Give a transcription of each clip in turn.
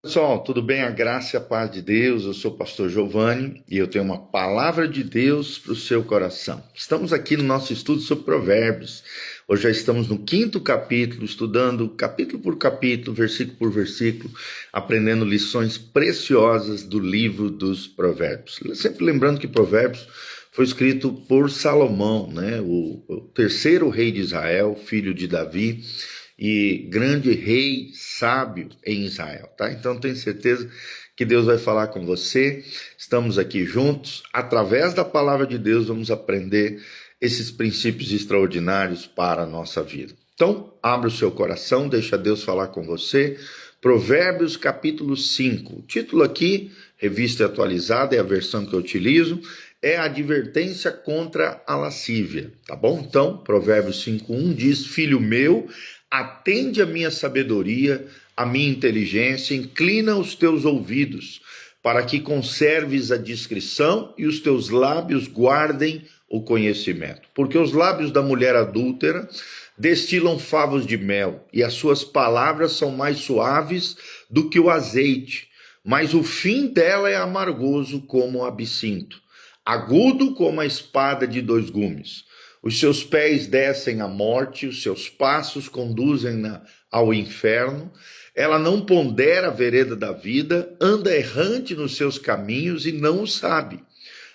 Pessoal, tudo bem? A graça e a paz de Deus. Eu sou o pastor Giovanni e eu tenho uma palavra de Deus para o seu coração. Estamos aqui no nosso estudo sobre Provérbios. Hoje já estamos no 5º capítulo, estudando capítulo por capítulo, versículo por versículo, aprendendo lições preciosas do livro dos Provérbios. Sempre lembrando que Provérbios foi escrito por Salomão, né? o terceiro rei de Israel, filho de Davi, e grande rei sábio em Israel, tá? Então tenho certeza que Deus vai falar com você. Estamos aqui juntos, através da palavra de Deus vamos aprender esses princípios extraordinários para a nossa vida. Então, abra o seu coração, deixa Deus falar com você. Provérbios capítulo 5. O título aqui, revista atualizada, é a versão que eu utilizo, é a advertência contra a lascívia, tá bom? Então, Provérbios 5:1 diz: Filho meu, atende a minha sabedoria, a minha inteligência, inclina os teus ouvidos, para que conserves a discrição e os teus lábios guardem o conhecimento. Porque os lábios da mulher adúltera destilam favos de mel, e as suas palavras são mais suaves do que o azeite, mas o fim dela é amargoso como o absinto, agudo como a espada de 2 gumes. Os seus pés descem à morte, os seus passos conduzem ao inferno. Ela não pondera a vereda da vida, anda errante nos seus caminhos e não o sabe.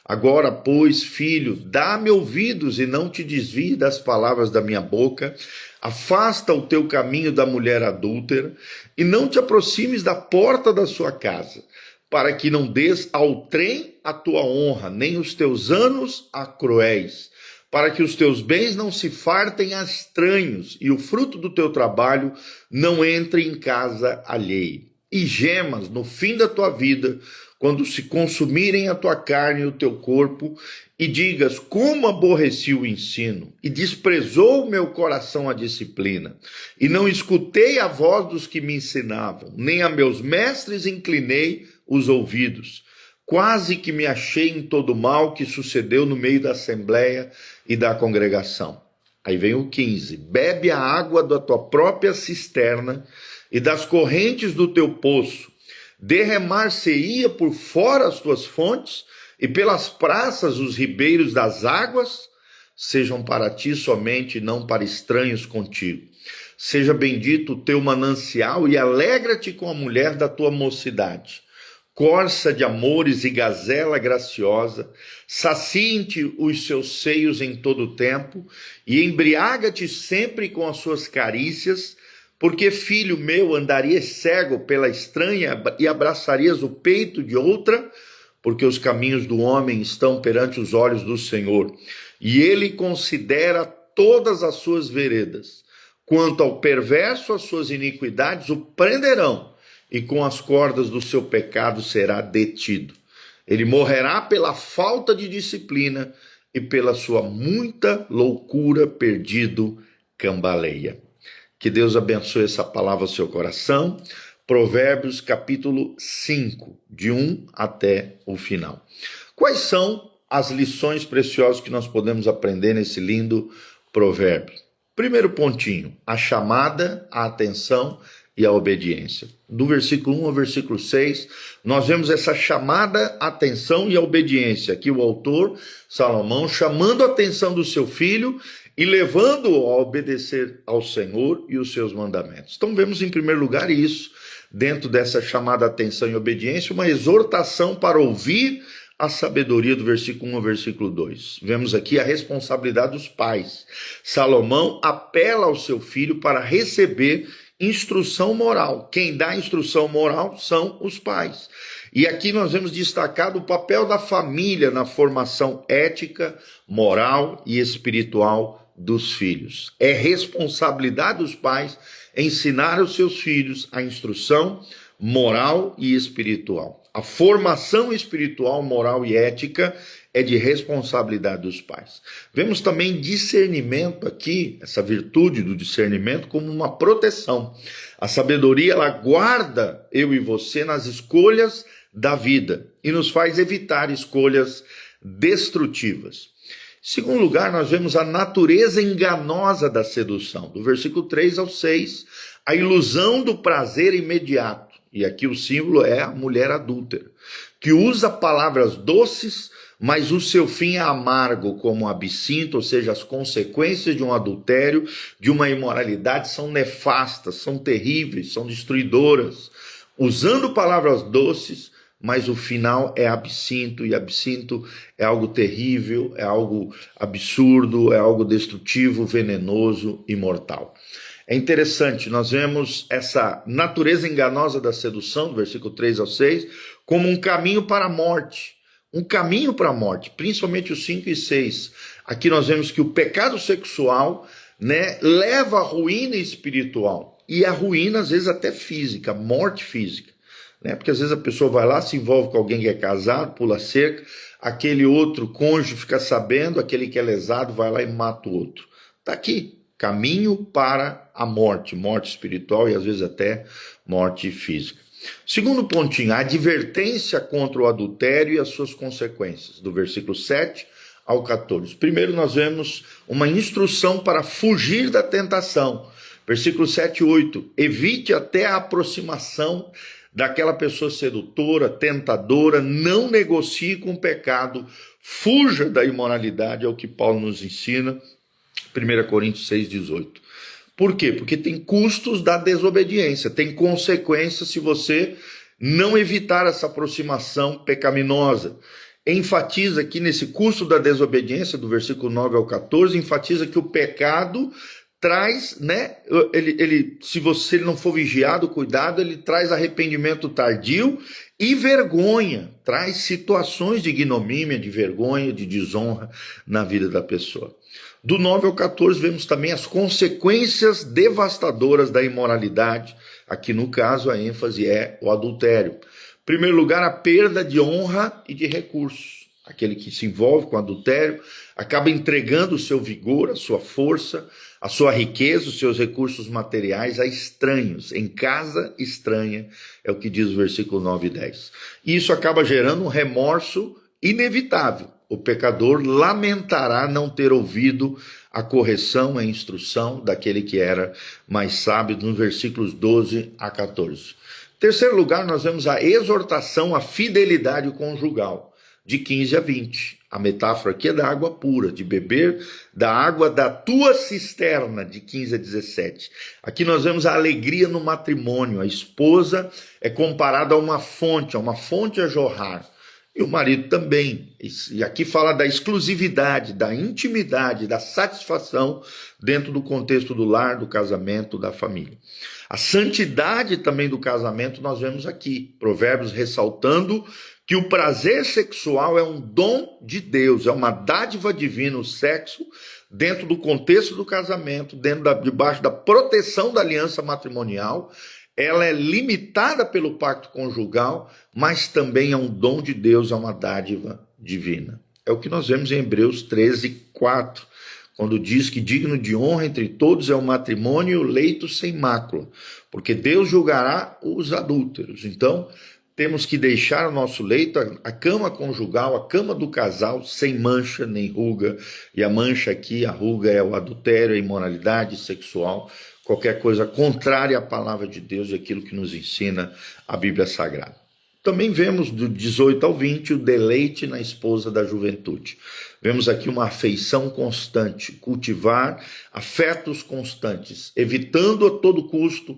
Agora, pois, filho, dá-me ouvidos e não te desvie das palavras da minha boca. Afasta o teu caminho da mulher adúltera e não te aproximes da porta da sua casa, para que não des ao trem a tua honra, nem os teus anos a cruéis, para que os teus bens não se fartem a estranhos e o fruto do teu trabalho não entre em casa alheia. E gemas no fim da tua vida, quando se consumirem a tua carne e o teu corpo, e digas: como aborreci o ensino, e desprezou o meu coração a disciplina, e não escutei a voz dos que me ensinavam, nem a meus mestres inclinei os ouvidos. Quase que me achei em todo o mal que sucedeu no meio da assembleia e da congregação. Aí vem o 15. Bebe a água da tua própria cisterna e das correntes do teu poço. Derramar-se-ia por fora as tuas fontes e pelas praças os ribeiros das águas. Sejam para ti somente, não para estranhos contigo. Seja bendito o teu manancial e alegra-te com a mulher da tua mocidade. Corça de amores e gazela graciosa, saciem-te os seus seios em todo o tempo, e embriaga-te sempre com as suas carícias, porque, filho meu, andarias cego pela estranha e abraçarias o peito de outra, porque os caminhos do homem estão perante os olhos do Senhor, e ele considera todas as suas veredas. Quanto ao perverso, as suas iniquidades o prenderão, e com as cordas do seu pecado será detido. Ele morrerá pela falta de disciplina e pela sua muita loucura perdido cambaleia. Que Deus abençoe essa palavra ao seu coração. Provérbios capítulo 5, de 1 até o final. Quais são as lições preciosas que nós podemos aprender nesse lindo provérbio? Primeiro pontinho, a chamada, a atenção e a obediência. Do versículo 1 ao versículo 6, nós vemos essa chamada, atenção e a obediência. Aqui o autor, Salomão, chamando a atenção do seu filho e levando-o a obedecer ao Senhor e os seus mandamentos. Então vemos em primeiro lugar isso, dentro dessa chamada atenção e obediência, uma exortação para ouvir a sabedoria do versículo 1 ao versículo 2. Vemos aqui a responsabilidade dos pais. Salomão apela ao seu filho para receber instrução moral. Quem dá instrução moral são os pais. E aqui nós vemos destacado o papel da família na formação ética, moral e espiritual dos filhos. É responsabilidade dos pais ensinar aos seus filhos a instrução moral e espiritual. A formação espiritual, moral e ética é de responsabilidade dos pais. Vemos também discernimento aqui, essa virtude do discernimento como uma proteção. A sabedoria, ela guarda eu e você nas escolhas da vida e nos faz evitar escolhas destrutivas. Em segundo lugar, nós vemos a natureza enganosa da sedução. Do versículo 3 ao 6, a ilusão do prazer imediato. e aqui o símbolo é a mulher adúltera, que usa palavras doces, mas o seu fim é amargo como absinto, ou seja, as consequências de um adultério, de uma imoralidade são nefastas, são terríveis, são destruidoras, usando palavras doces, mas o final é absinto, e absinto é algo terrível, é algo absurdo, é algo destrutivo, venenoso e mortal. É interessante, nós vemos essa natureza enganosa da sedução, do versículo 3 ao 6, como um caminho para a morte. Um caminho para a morte, principalmente os 5 e 6. Aqui nós vemos que o pecado sexual, né, leva à ruína espiritual. E a ruína, às vezes, até física, morte física. Né? Porque às vezes a pessoa vai lá, se envolve com alguém que é casado, pula cerca, aquele outro cônjuge fica sabendo, aquele que é lesado vai lá e mata o outro. Está aqui. Caminho para a morte, morte espiritual e às vezes até morte física. Segundo pontinho, a advertência contra o adultério e as suas consequências, do versículo 7 ao 14. Primeiro nós vemos uma instrução para fugir da tentação. Versículo 7 e 8, evite até a aproximação daquela pessoa sedutora, tentadora, não negocie com o pecado, fuja da imoralidade, é o que Paulo nos ensina. 1 Coríntios 6,18. Por quê? Porque tem custos da desobediência, tem consequências se você não evitar essa aproximação pecaminosa. Enfatiza aqui nesse custo da desobediência, do versículo 9 ao 14, enfatiza que o pecado traz, né? Se você não for vigiado, cuidado, ele traz arrependimento tardio e vergonha, traz situações de ignomínia, de vergonha, de desonra na vida da pessoa. Do 9 ao 14 vemos também as consequências devastadoras da imoralidade. Aqui no caso a ênfase é o adultério. Em primeiro lugar, a perda de honra e de recursos. Aquele que se envolve com adultério acaba entregando o seu vigor, a sua força, a sua riqueza, os seus recursos materiais a estranhos, em casa estranha, é o que diz o versículo 9 e 10. E isso acaba gerando um remorso inevitável. O pecador lamentará não ter ouvido a correção, a instrução daquele que era mais sábio, nos versículos 12 a 14. Em terceiro lugar, nós vemos a exortação à fidelidade conjugal, de 15 a 20. A metáfora aqui é da água pura, de beber da água da tua cisterna, de 15 a 17. Aqui nós vemos a alegria no matrimônio. A esposa é comparada a uma fonte a jorrar. E o marido também. E aqui fala da exclusividade, da intimidade, da satisfação dentro do contexto do lar, do casamento, da família. A santidade também do casamento nós vemos aqui. Provérbios ressaltando que o prazer sexual é um dom de Deus, é uma dádiva divina, o sexo, dentro do contexto do casamento, debaixo da proteção da aliança matrimonial. Ela é limitada pelo pacto conjugal, mas também é um dom de Deus, é uma dádiva divina. É o que nós vemos em Hebreus 13, 4, quando diz que digno de honra entre todos é o matrimônio e o leito sem mácula, porque Deus julgará os adúlteros. Então, temos que deixar o nosso leito, a cama conjugal, a cama do casal, sem mancha nem ruga, e a mancha aqui, a ruga é o adultério, a imoralidade sexual, qualquer coisa contrária à palavra de Deus e aquilo que nos ensina a Bíblia Sagrada. Também vemos do 18 ao 20 o deleite na esposa da juventude. Vemos aqui uma afeição constante, cultivar afetos constantes, evitando a todo custo,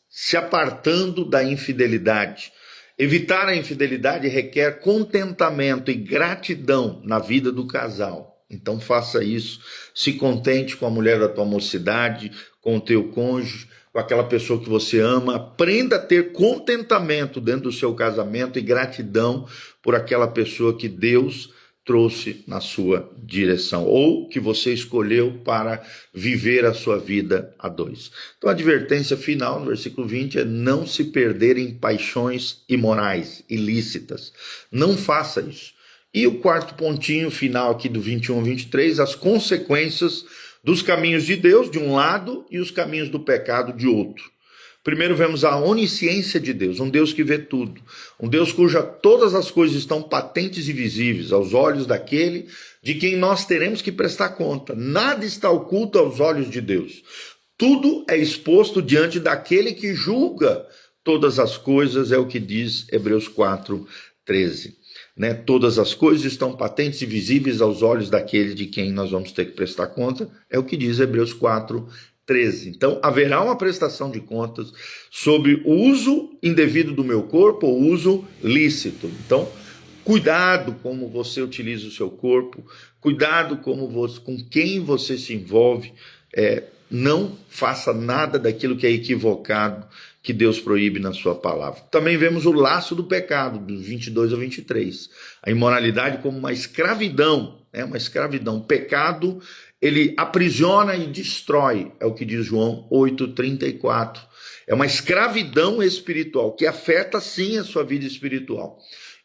se apartando da infidelidade. Evitar a infidelidade requer contentamento e gratidão na vida do casal. Então faça isso, se contente com a mulher da tua mocidade, com o teu cônjuge, com aquela pessoa que você ama. Aprenda a ter contentamento dentro do seu casamento e gratidão por aquela pessoa que Deus trouxe na sua direção, ou que você escolheu para viver a sua vida a dois. Então a advertência final, no versículo 20, é não se perder em paixões imorais, ilícitas. Não faça isso. E o quarto pontinho final aqui do 21 ao 23, as consequências dos caminhos de Deus, de um lado, e os caminhos do pecado, de outro. Primeiro vemos a onisciência de Deus, um Deus que vê tudo, um Deus cuja todas as coisas estão patentes e visíveis aos olhos daquele de quem nós teremos que prestar conta. Nada está oculto aos olhos de Deus. Tudo é exposto diante daquele que julga todas as coisas, é o que diz Hebreus 4:13. Né? Todas as coisas estão patentes e visíveis aos olhos daquele de quem nós vamos ter que prestar conta, é o que diz Hebreus 4:13. Então, haverá uma prestação de contas sobre o uso indevido do meu corpo ou uso lícito. Então, cuidado como você utiliza o seu corpo, cuidado com quem você se envolve, não faça nada daquilo que é equivocado, que Deus proíbe na sua palavra. Também vemos o laço do pecado, dos 22 ao 23. A imoralidade como uma escravidão, uma escravidão. O pecado, ele aprisiona e destrói, é o que diz João 8:34. É uma escravidão espiritual, que afeta sim a sua vida espiritual.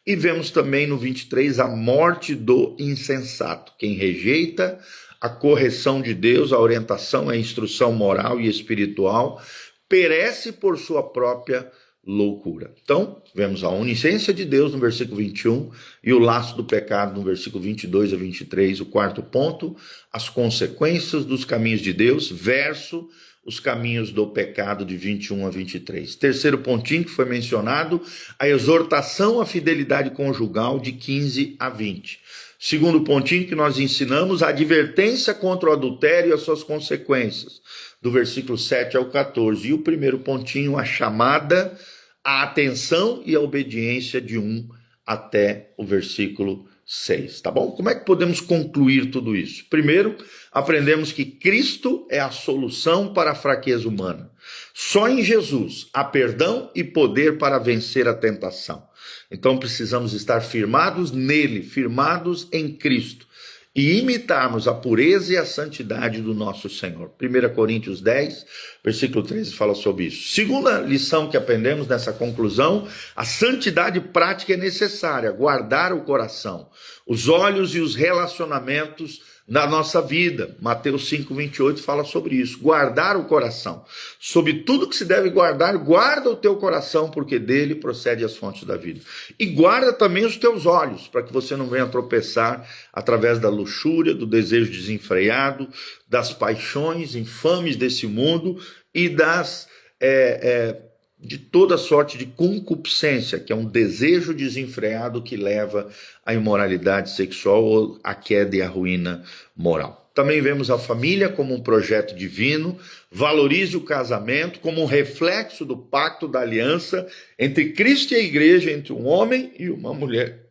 E vemos também no 23 a morte do insensato, quem rejeita a correção de Deus, a orientação, a instrução moral e espiritual, perece por sua própria loucura. Então, vemos a onisciência de Deus no versículo 21 e o laço do pecado no versículo 22 a 23, o quarto ponto, as consequências dos caminhos de Deus versus os caminhos do pecado de 21 a 23. Terceiro pontinho que foi mencionado, a exortação à fidelidade conjugal de 15 a 20. Segundo pontinho que nós ensinamos, a advertência contra o adultério e as suas consequências, do versículo 7 ao 14. E o primeiro pontinho, a chamada, a atenção e a obediência de 1 até o versículo 6, tá bom? Como é que podemos concluir tudo isso? Primeiro, aprendemos que Cristo é a solução para a fraqueza humana. Só em Jesus há perdão e poder para vencer a tentação. Então precisamos estar firmados nele, firmados em Cristo, e imitarmos a pureza e a santidade do nosso Senhor. 1 Coríntios 10, versículo 13 fala sobre isso. Segunda lição que aprendemos nessa conclusão, a santidade prática é necessária, guardar o coração, os olhos e os relacionamentos na nossa vida. Mateus 5:28 fala sobre isso, guardar o coração. Sobre tudo que se deve guardar, guarda o teu coração, porque dele procede as fontes da vida. E guarda também os teus olhos, para que você não venha tropeçar através da luxúria, do desejo desenfreado, das paixões infames desse mundo e de toda sorte de concupiscência, que é um desejo desenfreado que leva à imoralidade sexual ou à queda e à ruína moral. Também vemos a família como um projeto divino, valorize o casamento como um reflexo do pacto da aliança entre Cristo e a igreja, entre um homem e uma mulher.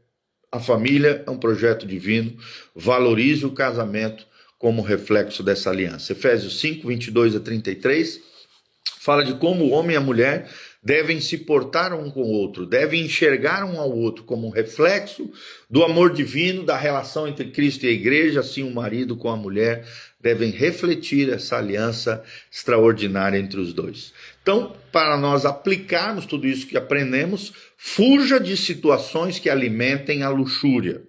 A família é um projeto divino, valorize o casamento como reflexo dessa aliança. Efésios 5:22 a 33 fala de como o homem e a mulher devem se portar um com o outro, devem enxergar um ao outro como um reflexo do amor divino, da relação entre Cristo e a igreja, assim o marido com a mulher devem refletir essa aliança extraordinária entre os dois. Então, para nós aplicarmos tudo isso que aprendemos, fuja de situações que alimentem a luxúria.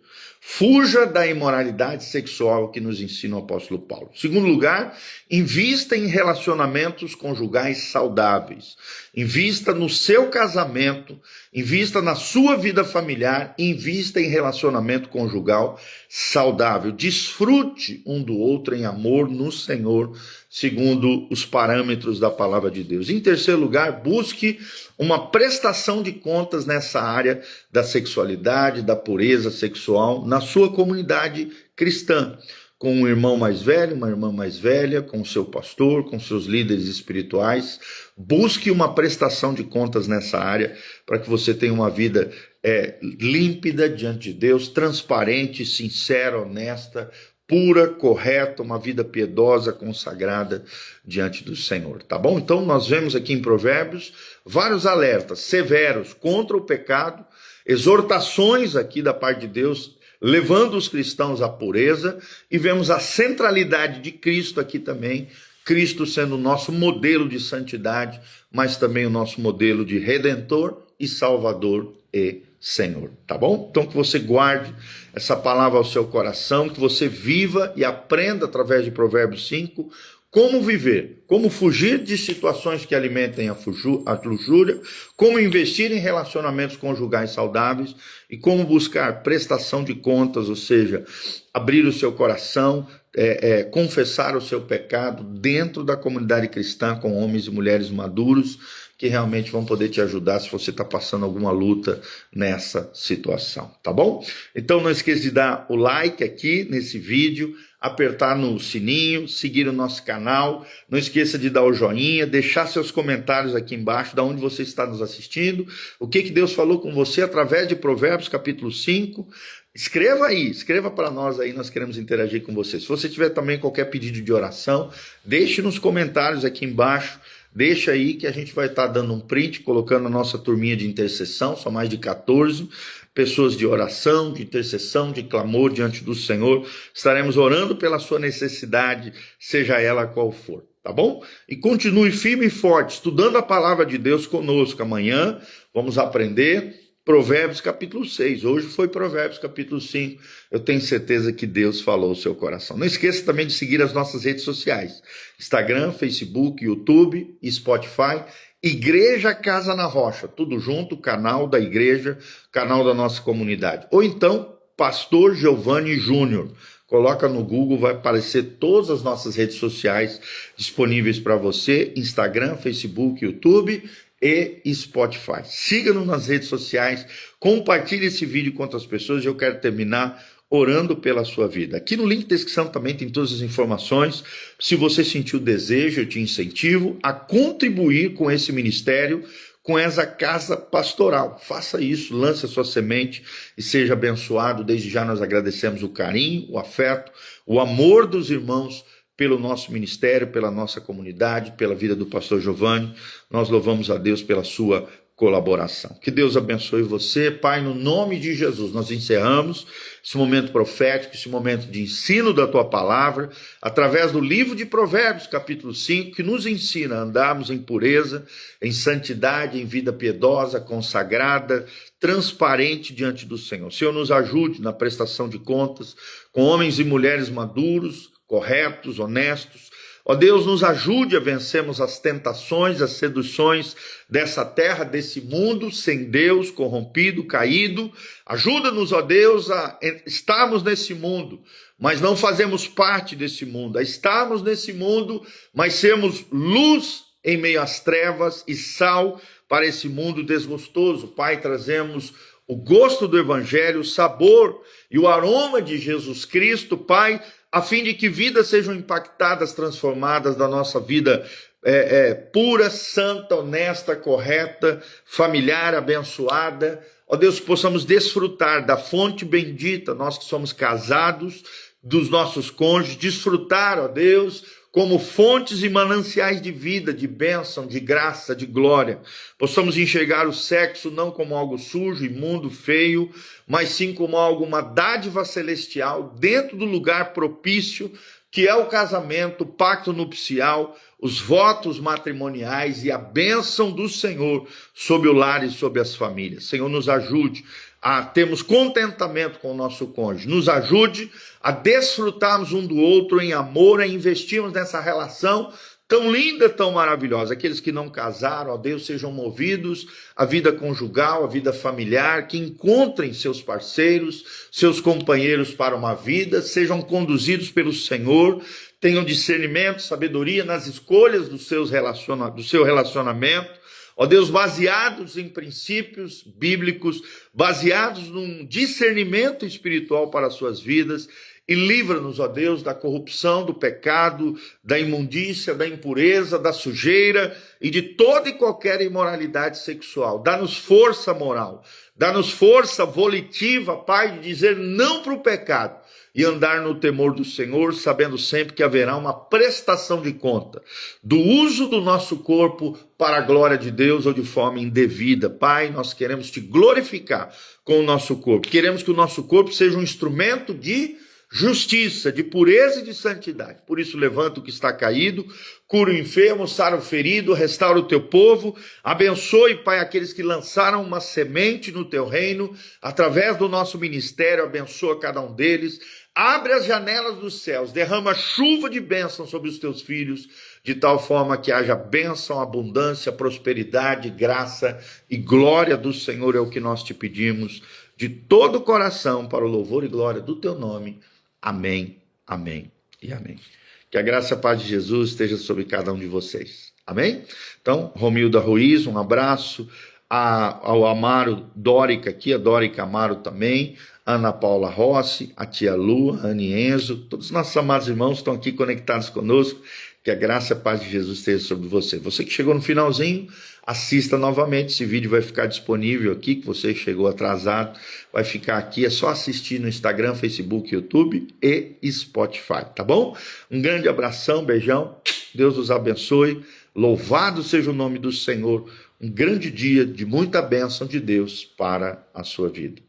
Fuja da imoralidade sexual que nos ensina o apóstolo Paulo. Segundo lugar, invista em relacionamentos conjugais saudáveis. Invista no seu casamento, invista na sua vida familiar, invista em relacionamento conjugal saudável. Desfrute um do outro em amor no Senhor, segundo os parâmetros da palavra de Deus. Em terceiro lugar, busque uma prestação de contas nessa área da sexualidade, da pureza sexual, na sua comunidade cristã, com um irmão mais velho, uma irmã mais velha, com o seu pastor, com seus líderes espirituais. Busque uma prestação de contas nessa área para que você tenha uma vida límpida diante de Deus, transparente, sincera, honesta, pura, correta, uma vida piedosa, consagrada diante do Senhor, tá bom? Então nós vemos aqui em Provérbios vários alertas severos contra o pecado, exortações aqui da parte de Deus, levando os cristãos à pureza, e vemos a centralidade de Cristo aqui também, Cristo sendo o nosso modelo de santidade, mas também o nosso modelo de Redentor e Salvador e Senhor, tá bom? Então que você guarde essa palavra ao seu coração, que você viva e aprenda através de Provérbios 5, como viver, como fugir de situações que alimentem a luxúria, como investir em relacionamentos conjugais saudáveis e como buscar prestação de contas, ou seja, abrir o seu coração, confessar o seu pecado dentro da comunidade cristã com homens e mulheres maduros que realmente vão poder te ajudar se você está passando alguma luta nessa situação, tá bom? Então não esqueça de dar o like aqui nesse vídeo, apertar no sininho, seguir o nosso canal, não esqueça de dar o joinha, deixar seus comentários aqui embaixo, de onde você está nos assistindo, o que Deus falou com você através de Provérbios capítulo 5, escreva aí, escreva para nós aí, nós queremos interagir com você. Se você tiver também qualquer pedido de oração, deixe nos comentários aqui embaixo, deixa aí que a gente vai estar dando um print, colocando a nossa turminha de intercessão, são mais de 14 pessoas de oração, de intercessão, de clamor diante do Senhor. Estaremos orando pela sua necessidade, seja ela qual for, tá bom? E continue firme e forte, estudando a palavra de Deus conosco. Amanhã vamos aprender Provérbios capítulo 6, hoje foi Provérbios capítulo 5, eu tenho certeza que Deus falou o seu coração. Não esqueça também de seguir as nossas redes sociais, Instagram, Facebook, YouTube e Spotify, Igreja Casa na Rocha, tudo junto, canal da igreja, canal da nossa comunidade. Ou então, Pastor Giovanni Júnior, coloca no Google, vai aparecer todas as nossas redes sociais disponíveis para você, Instagram, Facebook, YouTube e Spotify. Siga-nos nas redes sociais, compartilhe esse vídeo com outras pessoas e eu quero terminar orando pela sua vida. Aqui no link de descrição também tem todas as informações. Se você sentir o desejo, eu te incentivo a contribuir com esse ministério, com essa casa pastoral. Faça isso, lance a sua semente e seja abençoado. Desde já nós agradecemos o carinho, o afeto, o amor dos irmãos pelo nosso ministério, pela nossa comunidade, pela vida do pastor Giovanni. Nós louvamos a Deus pela sua colaboração. Que Deus abençoe você, Pai, no nome de Jesus. Nós encerramos esse momento profético, esse momento de ensino da Tua Palavra, através do livro de Provérbios, capítulo 5, que nos ensina a andarmos em pureza, em santidade, em vida piedosa, consagrada, transparente diante do Senhor. O Senhor nos ajude na prestação de contas, com homens e mulheres maduros, corretos, honestos. Ó Deus, nos ajude a vencermos as tentações, as seduções dessa terra, desse mundo sem Deus, corrompido, caído. Ajuda-nos, ó Deus, a estarmos nesse mundo, mas não fazemos parte desse mundo. A estarmos nesse mundo, mas sermos luz em meio às trevas e sal para esse mundo desgostoso. Pai, trazemos o gosto do Evangelho, o sabor e o aroma de Jesus Cristo, Pai, a fim de que vidas sejam impactadas, transformadas da nossa vida pura, santa, honesta, correta, familiar, abençoada. Ó Deus, que possamos desfrutar da fonte bendita, nós que somos casados, dos nossos cônjuges, desfrutar, ó Deus, como fontes e mananciais de vida, de bênção, de graça, de glória. Possamos enxergar o sexo não como algo sujo, imundo, feio, mas sim como algo, uma dádiva celestial, dentro do lugar propício, que é o casamento, o pacto nupcial, os votos matrimoniais e a bênção do Senhor sobre o lar e sobre as famílias. Senhor, nos ajude a termos contentamento com o nosso cônjuge, nos ajude a desfrutarmos um do outro em amor, a investirmos nessa relação tão linda, tão maravilhosa. Aqueles que não casaram, ó Deus, sejam movidos à vida conjugal, à vida familiar, que encontrem seus parceiros, seus companheiros para uma vida, sejam conduzidos pelo Senhor, tenham discernimento, sabedoria nas escolhas do seu relacionamento. Ó Deus, baseados em princípios bíblicos, baseados num discernimento espiritual para as suas vidas, e livra-nos, ó Deus, da corrupção, do pecado, da imundícia, da impureza, da sujeira e de toda e qualquer imoralidade sexual. Dá-nos força moral, dá-nos força volitiva, Pai, de dizer não para o pecado e andar no temor do Senhor, sabendo sempre que haverá uma prestação de conta do uso do nosso corpo para a glória de Deus ou de forma indevida. Pai, nós queremos te glorificar com o nosso corpo. Queremos que o nosso corpo seja um instrumento de justiça, de pureza e de santidade. Por isso, levanta o que está caído, cura o enfermo, sara o ferido, restaura o teu povo, abençoe, Pai, aqueles que lançaram uma semente no teu reino, através do nosso ministério, abençoa cada um deles, abre as janelas dos céus, derrama chuva de bênção sobre os teus filhos, de tal forma que haja bênção, abundância, prosperidade, graça e glória do Senhor, é o que nós te pedimos, de todo o coração, para o louvor e glória do teu nome. Amém, amém e amém. Que a graça e a paz de Jesus esteja sobre cada um de vocês. Amém. Amém? Então, Romilda Ruiz, um abraço. Ao Amaro Dórica aqui, a Dórica Amaro também, Ana Paula Rossi, a tia Lu, a Anne Enzo, todos os nossos amados irmãos estão aqui conectados conosco. Que a graça e a paz de Jesus esteja sobre você. Você que chegou no finalzinho, assista novamente. Esse vídeo vai ficar disponível aqui, que você chegou atrasado. Vai ficar aqui, é só assistir no Instagram, Facebook, YouTube e Spotify, tá bom? Um grande abração, beijão. Deus os abençoe. Louvado seja o nome do Senhor. Um grande dia de muita bênção de Deus para a sua vida.